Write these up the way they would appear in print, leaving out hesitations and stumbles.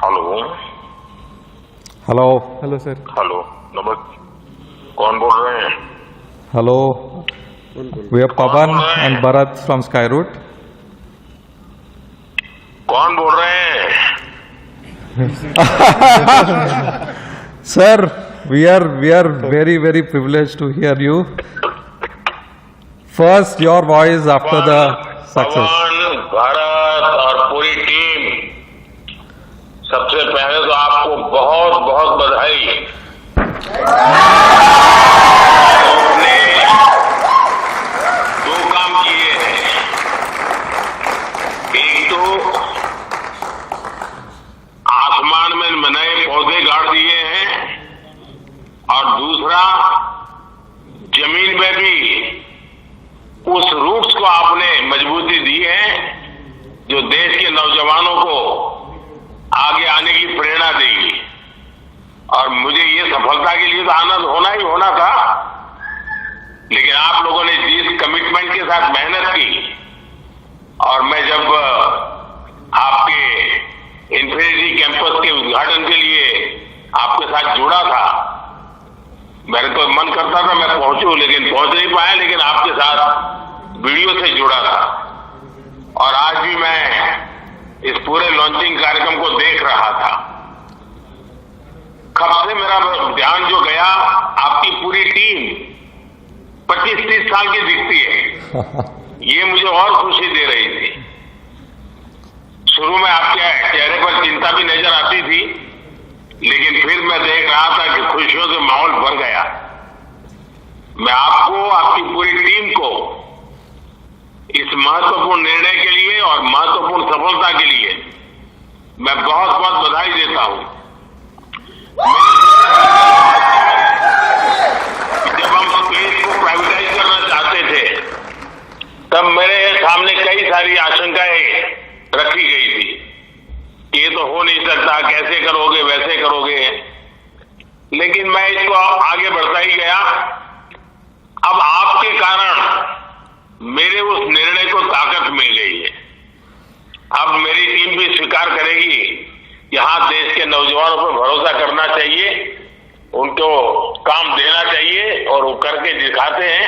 Hello. Hello. Hello sir. Hello, नमस्ते। कौन बोल रहे हैं? Hello, we are Pavan and Bharat from Skyroot. कौन बोल रहे हैं? Sir, we are very privileged to hear you. First, your voice after the success. पवन, भारत और पूरी टीम, सबसे पहले तो आपको बहुत बहुत बधाई। आपने दो काम किए हैं। एक तो आसमान में नए पौधे गाड़ दिए हैं और दूसरा जमीन में भी उस रूट्स को आपने मजबूती दी है जो देश के नौजवानों को आगे आने की प्रेरणा देगी। और मुझे ये सफलता के लिए तो आनंद होना था, लेकिन आप लोगों ने जिस कमिटमेंट के साथ मेहनत की, और मैं जब आपके इन्फिनिटी कैंपस के उद्घाटन के लिए आपके साथ जुड़ा था, मेरे तो मन करता था मैं पहुंचूं, लेकिन पहुंच नहीं पाया, लेकिन आपके साथ वीडियो से जुड़ा था। और आज भी मैं इस पूरे लॉन्चिंग कार्यक्रम को देख रहा था। कब से मेरा ध्यान जो गया, आपकी पूरी टीम 25-30 साल की दिखती है। ये मुझे और खुशी दे रही थी। शुरू में आपके चेहरे पर चिंता भी नजर आती थी, लेकिन फिर मैं देख रहा था कि खुशियों से माहौल भर गया। मैं आपको, आपकी पूरी टीम को इस महत्वपूर्ण निर्णय के लिए और महत्वपूर्ण सफलता के लिए मैं बहुत बहुत बधाई देता हूं। जब हम स्पेस को प्राइवेटाइज करना चाहते थे, तब मेरे सामने कई सारी आशंकाएं रखी गई थी। ये तो हो नहीं सकता, कैसे करोगे, वैसे करोगे, लेकिन मैं इसको आगे बढ़ता ही गया। अब आपके कारण मेरे उस निर्णय को ताकत मिल गई है। अब मेरी टीम भी स्वीकार करेगी, यहां देश के नौजवानों पर भरोसा करना चाहिए, उनको काम देना चाहिए, और वो करके दिखाते हैं।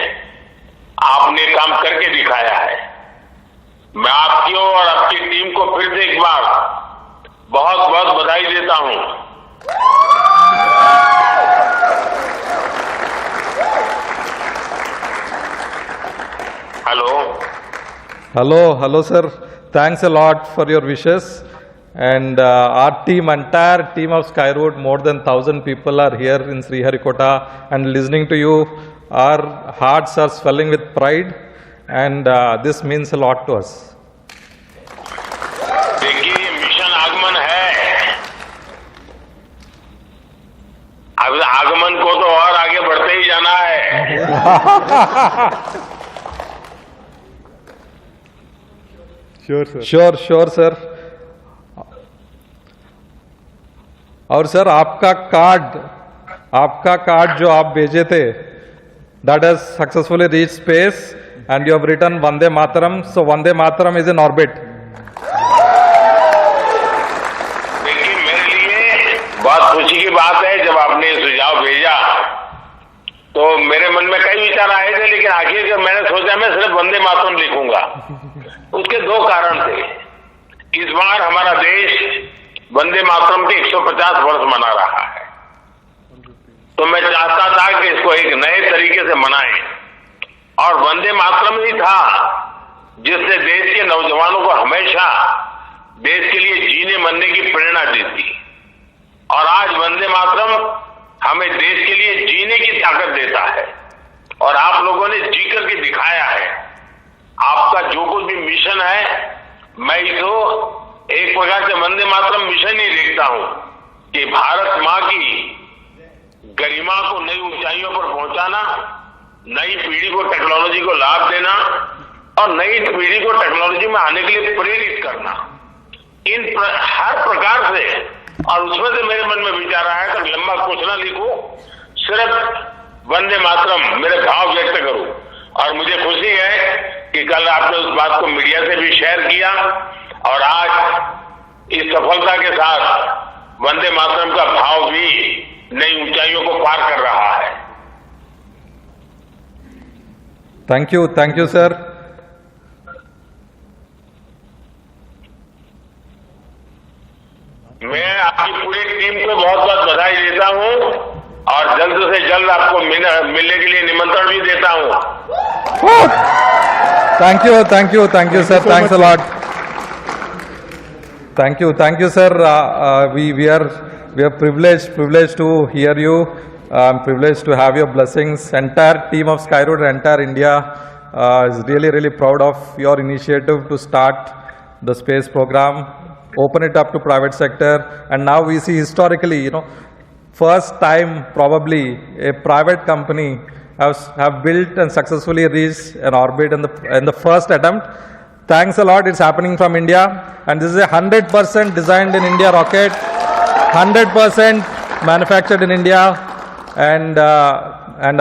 आपने काम करके दिखाया है। मैं आपकी और आपकी टीम को फिर से एक बार बहुत बहुत बधाई देता हूं। Hello, sir. Thanks a lot for your wishes. And our team, entire team of Skyroot, more than 1,000 people are here in Sriharikota and listening to you. Our hearts are swelling with pride, and this means a lot to us. देखिए, ये mission आगमन है। अब आगमन को तो और आगे बढ़ते ही जाना है। Sure sir. Sure, sir. और सर, आपका कार्ड जो आप भेजे थे, that has successfully reached space, and you have written Vande Mataram. So Vande Mataram is in orbit. देखिए, मेरे लिए बहुत खुशी की बात है, जब आपने ये सुझाव भेजा तो मेरे मन में कई विचार आए थे, लेकिन आखिर मैंने सोचा मैं सिर्फ वंदे मातरम लिखूंगा। उसके दो कारण थे। इस बार हमारा देश वंदे मातरम के 150 वर्ष मना रहा है, तो मैं चाहता था कि इसको एक नए तरीके से मनाएं, और वंदे मातरम ही था जिसने देश के नौजवानों को हमेशा देश के लिए जीने मरने की प्रेरणा दी थी। और आज वंदे मातरम हमें देश के लिए जीने की ताकत देता है, और आप लोगों ने जी करके दिखाया है। आपका जो कुछ भी मिशन है, मैं इसको एक प्रकार से वंदे मातरम मिशन ही देखता हूं कि भारत मां की गरिमा को नई ऊंचाइयों पर पहुंचाना, नई पीढ़ी को टेक्नोलॉजी को लाभ देना, और नई पीढ़ी को टेक्नोलॉजी में आने के लिए प्रेरित करना, हर प्रकार से। और उसमें से मेरे मन में विचार आया कि लंबा कुछ ना लिखूं, सिर्फ वंदे मातरम मेरे भाव व्यक्त करूं। और मुझे खुशी है कि कल आपने उस बात को मीडिया से भी शेयर किया, और आज इस सफलता के साथ वंदे मातरम का भाव भी नई ऊंचाइयों को पार कर रहा है। Thank you, sir. मैं आपकी पूरी टीम को बहुत बहुत बधाई देता हूं और जल्द से जल्द आपको मिलने के लिए निमंत्रण भी देता हूं। Thank you, sir. Thanks a lot. Thank you, sir. We are privileged to hear you. I'm privileged to have your blessings. Entire team of Skyroad, entire India is really proud of your initiative to start the space program, open it up to private sector, and now we see historically, first time probably a private company have built and successfully reached an orbit in the first attempt. Thanks a lot. It's happening from India, and this is a 100% designed in India rocket, 100% manufactured in India, and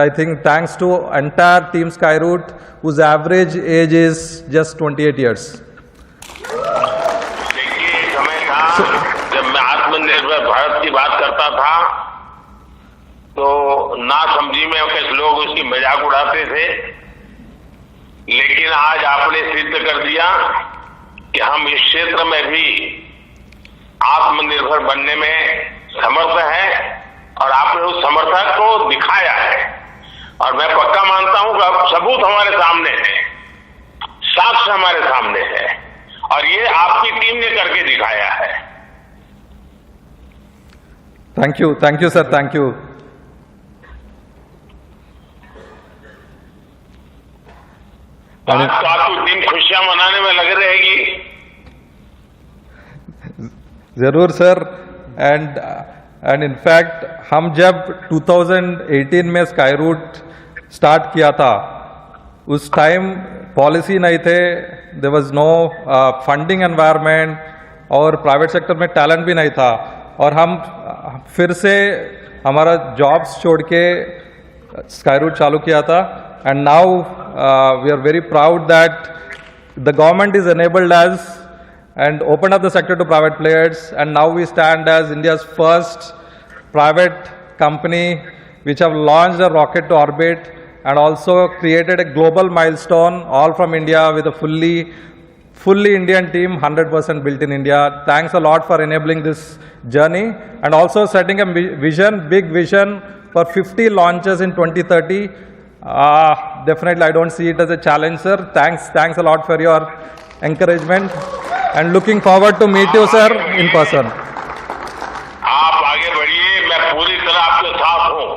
I think thanks to entire team Skyroot, whose average age is just 28 years. देखिए, समय था जब मैं आत्मनिर्भर भारत की बात करता था तो नासमझी में कुछ लोग उसकी मजाक उड़ाते थे, लेकिन आज आपने सिद्ध कर दिया कि हम इस क्षेत्र में भी आत्मनिर्भर बनने में समर्थ हैं और आपने उस समर्थन को दिखाया है। और मैं पक्का मानता हूं कि अब सबूत हमारे सामने है, साक्ष्य हमारे सामने है, और ये आपकी टीम ने करके दिखाया है। Thank you, sir. Thank you. आज तो आपकी टीम खुशियां मनाने में लग रहेगी। जरूर सर, एंड इनफैक्ट हम जब 2018 में स्काईरूट स्टार्ट किया था, उस टाइम पॉलिसी नहीं थे, there was no funding environment और प्राइवेट सेक्टर में टैलेंट भी नहीं था, और हम फिर से हमारा जॉब्स छोड़ के स्काईरूट चालू किया था। And now we are very proud that the government is enabled us and opened up the sector to private players, and now we stand as India's first private company which have launched a rocket to orbit and also created a global milestone, all from India, with a fully Indian team, 100% built in India. Thanks a lot for enabling this journey and also setting a big vision for 50 launches in 2030. Definitely I don't see it as a challenge, sir. Thanks a lot for your encouragement and looking forward to meet you, sir, in person. आप आगे बढ़िए, मैं पूरी तरह आपके साथ हूँ,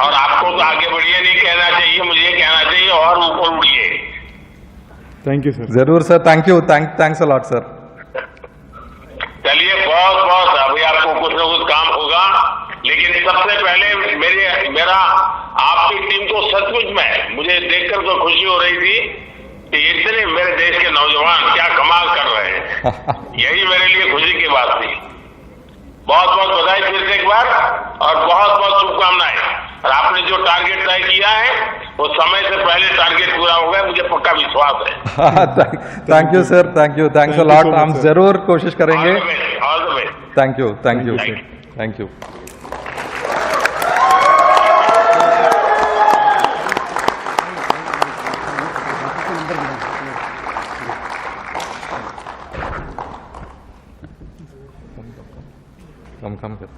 और आपको तो आगे बढ़िए नहीं कहना चाहिए, मुझे कहना चाहिए और ऊपर उड़िए। Thank you sir. जरूर sir, thank you, thanks a lot sir. चलिए, बहुत अभी आपको कुछ न कुछ काम होगा, लेकिन सबसे पहले मेरा आपकी टीम को सचमुच में मुझे देखकर तो खुशी हो रही थी कि इतने मेरे देश के नौजवान क्या कमाल कर रहे हैं। यही मेरे लिए खुशी की बात थी। बहुत बधाई फिर से एक बार, और बहुत शुभकामनाएं। और आपने जो टारगेट तय किया है वो समय से पहले टारगेट पूरा हो गया, मुझे पक्का विश्वास है। Thank you sir, thanks a lot. हम जरूर कोशिश करेंगे। All the best. Thank you. कम कर।